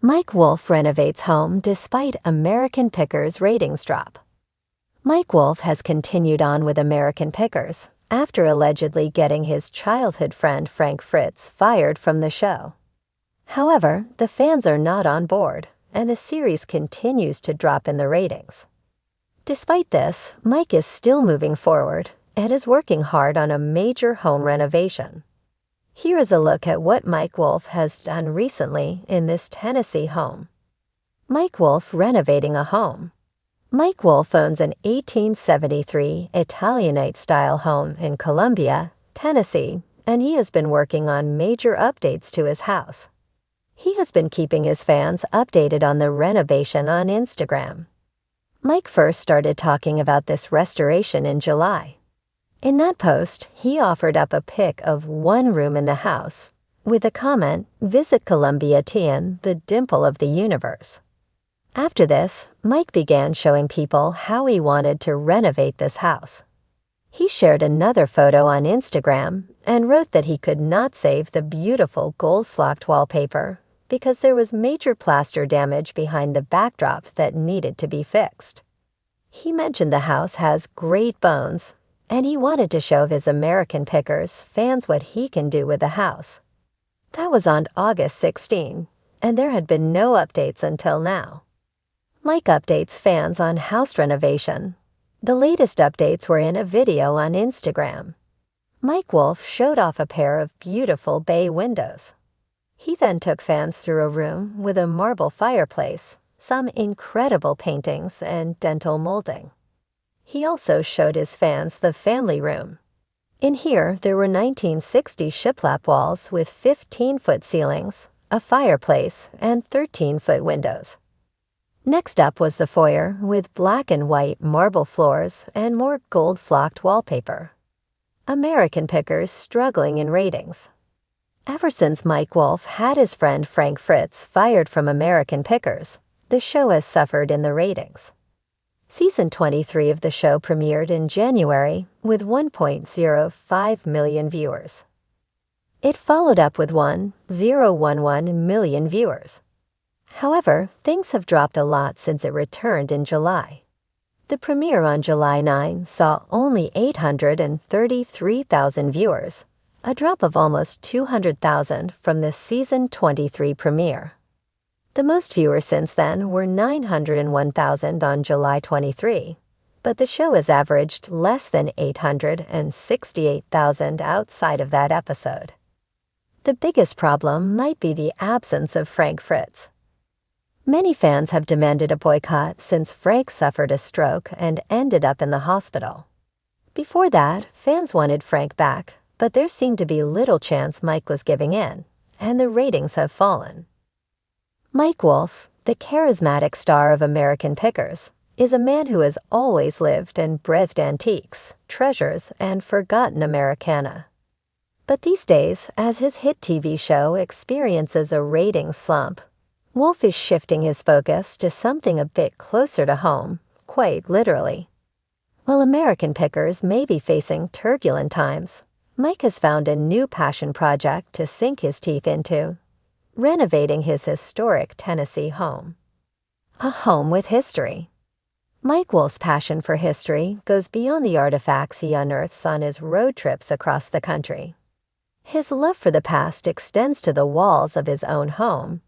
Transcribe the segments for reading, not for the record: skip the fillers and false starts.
Mike Wolfe renovates home despite American Pickers' ratings drop. Mike Wolfe has continued on with American Pickers after allegedly getting his childhood friend Frank Fritz fired from the show. However, the fans are not on board, and the series continues to drop in the ratings. Despite this, Mike is still moving forward and is working hard on a major home renovation. Here is a look at what Mike Wolfe has done recently in this Tennessee home. Mike Wolfe renovating a home. Mike Wolfe owns an 1873 Italianate-style home in Columbia, Tennessee, and he has been working on major updates to his house. He has been keeping his fans updated on the renovation on Instagram. Mike first started talking about this restoration in July. In that post, he offered up a pic of one room in the house, with the comment, "Visit Columbia Tian, the dimple of the universe." After this, Mike began showing people how he wanted to renovate this house. He shared another photo on Instagram and wrote that he could not save the beautiful gold-flocked wallpaper because there was major plaster damage behind the backdrop that needed to be fixed. He mentioned the house has great bones, and he wanted to show his American Pickers fans what he can do with the house. That was on August 16, and there had been no updates until now. Mike updates fans on house renovation. The latest updates were in a video on Instagram. Mike Wolfe showed off a pair of beautiful bay windows. He then took fans through a room with a marble fireplace, some incredible paintings, and dental molding. He also showed his fans the family room. In here, there were 1960 shiplap walls with 15-foot ceilings, a fireplace, and 13-foot windows. Next up was the foyer with black and white marble floors and more gold-flocked wallpaper. American Pickers struggling in ratings. Ever since Mike Wolfe had his friend Frank Fritz fired from American Pickers, the show has suffered in the ratings. Season 23 of the show premiered in January with 1.05 million viewers. It followed up with 1.011 million viewers. However, things have dropped a lot since it returned in July. The premiere on July 9 saw only 833,000 viewers, a drop of almost 200,000 from the Season 23 premiere. The most viewers since then were 901,000 on July 23, but the show has averaged less than 868,000 outside of that episode. The biggest problem might be the absence of Frank Fritz. Many fans have demanded a boycott since Frank suffered a stroke and ended up in the hospital. Before that, fans wanted Frank back, but there seemed to be little chance Mike was giving in, and the ratings have fallen. Mike Wolfe, the charismatic star of American Pickers, is a man who has always lived and breathed antiques, treasures, and forgotten Americana. But these days, as his hit TV show experiences a ratings slump, Wolfe is shifting his focus to something a bit closer to home, quite literally. While American Pickers may be facing turbulent times, Mike has found a new passion project to sink his teeth into: renovating his historic Tennessee home. A home with history. Mike Wolfe's passion for history goes beyond the artifacts he unearths on his road trips across the country. His love for the past extends to the walls of his own home,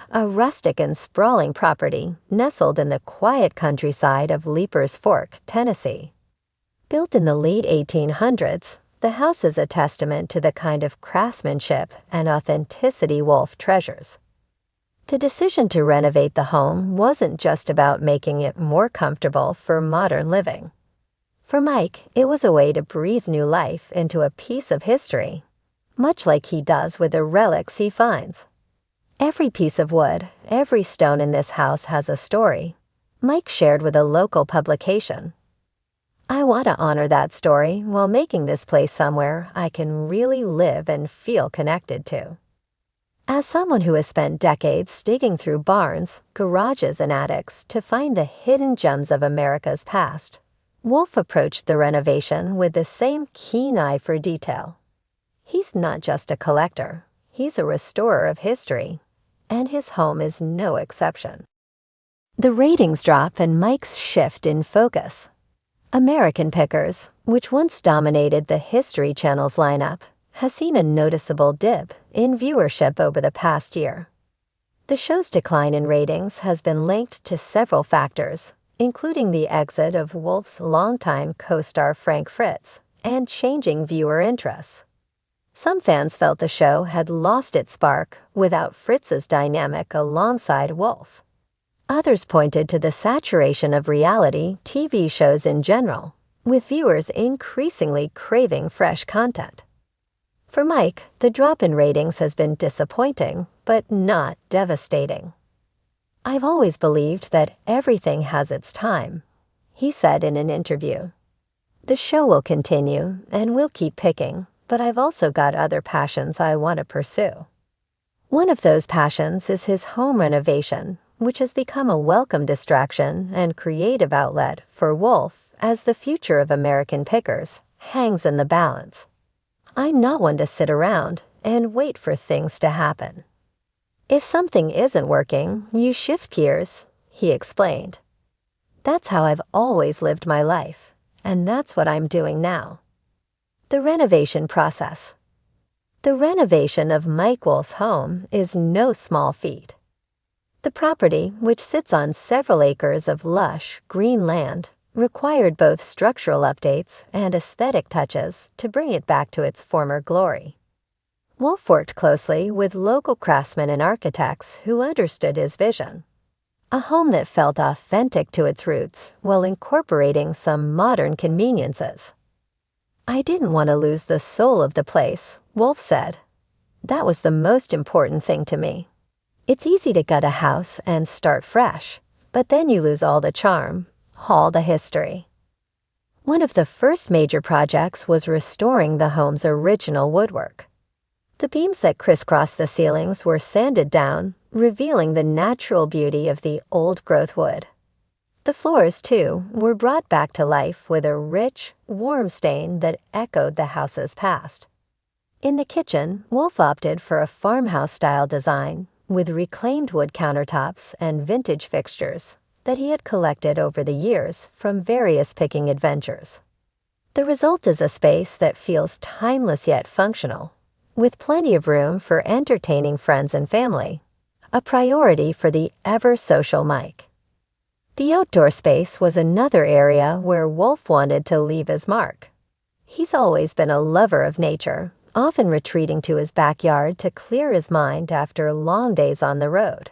a rustic and sprawling property nestled in the quiet countryside of Leapers Fork, Tennessee. Built in the late 1800s, the house is a testament to the kind of craftsmanship and authenticity Wolfe treasures. The decision to renovate the home wasn't just about making it more comfortable for modern living. For Mike, it was a way to breathe new life into a piece of history, much like he does with the relics he finds. Every piece of wood, every stone in this house has a story, Mike shared with a local publication. "I want to honor that story while making this place somewhere I can really live and feel connected to." As someone who has spent decades digging through barns, garages, and attics to find the hidden gems of America's past, Wolfe approached the renovation with the same keen eye for detail. He's not just a collector, he's a restorer of history, and his home is no exception. The ratings drop and Mike's shift in focus. American Pickers, which once dominated the History Channel's lineup, has seen a noticeable dip in viewership over the past year. The show's decline in ratings has been linked to several factors, including the exit of Wolfe's longtime co-star Frank Fritz and changing viewer interests. Some fans felt the show had lost its spark without Fritz's dynamic alongside Wolfe. Others pointed to the saturation of reality TV shows in general, with viewers increasingly craving fresh content. For Mike, the drop in ratings has been disappointing, but not devastating. "I've always believed that everything has its time," he said in an interview. "The show will continue, and we'll keep picking, but I've also got other passions I want to pursue." One of those passions is his home renovation, which has become a welcome distraction and creative outlet for Wolfe as the future of American Pickers hangs in the balance. "I'm not one to sit around and wait for things to happen. If something isn't working, you shift gears," he explained. "That's how I've always lived my life, and that's what I'm doing now." The renovation process. The renovation of Mike Wolfe's home is no small feat. The property, which sits on several acres of lush, green land, required both structural updates and aesthetic touches to bring it back to its former glory. Wolfe worked closely with local craftsmen and architects who understood his vision. A home that felt authentic to its roots while incorporating some modern conveniences. "I didn't want to lose the soul of the place," Wolfe said. "That was the most important thing to me. It's easy to gut a house and start fresh, but then you lose all the charm, all the history." One of the first major projects was restoring the home's original woodwork. The beams that crisscrossed the ceilings were sanded down, revealing the natural beauty of the old-growth wood. The floors, too, were brought back to life with a rich, warm stain that echoed the house's past. In the kitchen, Wolfe opted for a farmhouse-style design with reclaimed wood countertops and vintage fixtures that he had collected over the years from various picking adventures. The result is a space that feels timeless yet functional, with plenty of room for entertaining friends and family, a priority for the ever-social Mike. The outdoor space was another area where Wolfe wanted to leave his mark. He's always been a lover of nature, often retreating to his backyard to clear his mind after long days on the road.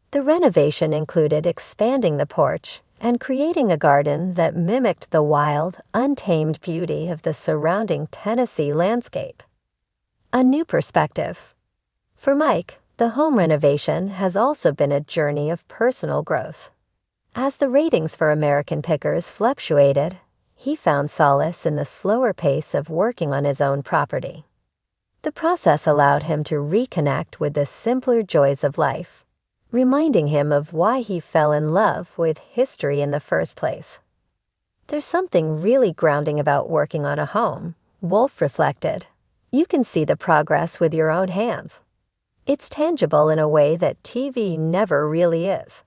The renovation included expanding the porch and creating a garden that mimicked the wild, untamed beauty of the surrounding Tennessee landscape. A new perspective. For Mike, the home renovation has also been a journey of personal growth. As the ratings for American Pickers fluctuated, he found solace in the slower pace of working on his own property. The process allowed him to reconnect with the simpler joys of life, reminding him of why he fell in love with history in the first place. "There's something really grounding about working on a home," Wolfe reflected. "You can see the progress with your own hands. It's tangible in a way that TV never really is."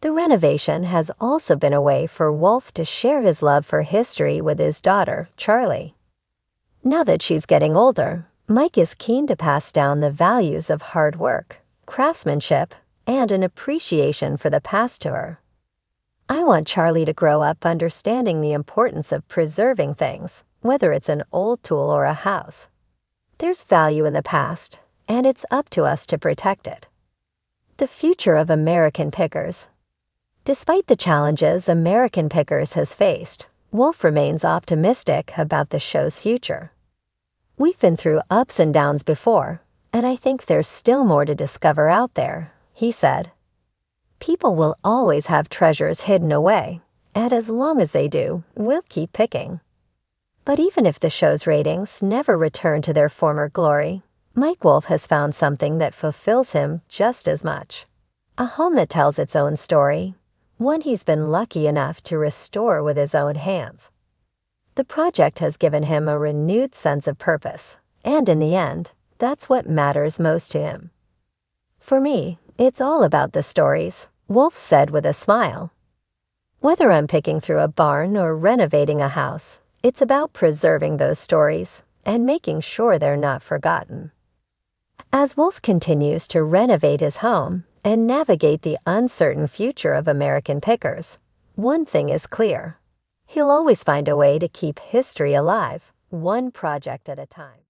The renovation has also been a way for Wolfe to share his love for history with his daughter, Charlie. Now that she's getting older, Mike is keen to pass down the values of hard work, craftsmanship, and an appreciation for the past to her. "I want Charlie to grow up understanding the importance of preserving things, whether it's an old tool or a house. There's value in the past, and it's up to us to protect it." The future of American Pickers. Despite the challenges American Pickers has faced, Wolfe remains optimistic about the show's future. "We've been through ups and downs before, and I think there's still more to discover out there," he said. "People will always have treasures hidden away, and as long as they do, we'll keep picking." But even if the show's ratings never return to their former glory, Mike Wolfe has found something that fulfills him just as much. A home that tells its own story, one he's been lucky enough to restore with his own hands. The project has given him a renewed sense of purpose, and in the end, that's what matters most to him. For me, it's all about the stories, Wolfe said with a smile. Whether I'm picking through a barn or renovating a house, it's about preserving those stories and making sure they're not forgotten. As Wolfe continues to renovate his home and navigate the uncertain future of American pickers, one thing is clear. He'll always find a way to keep history alive, one project at a time.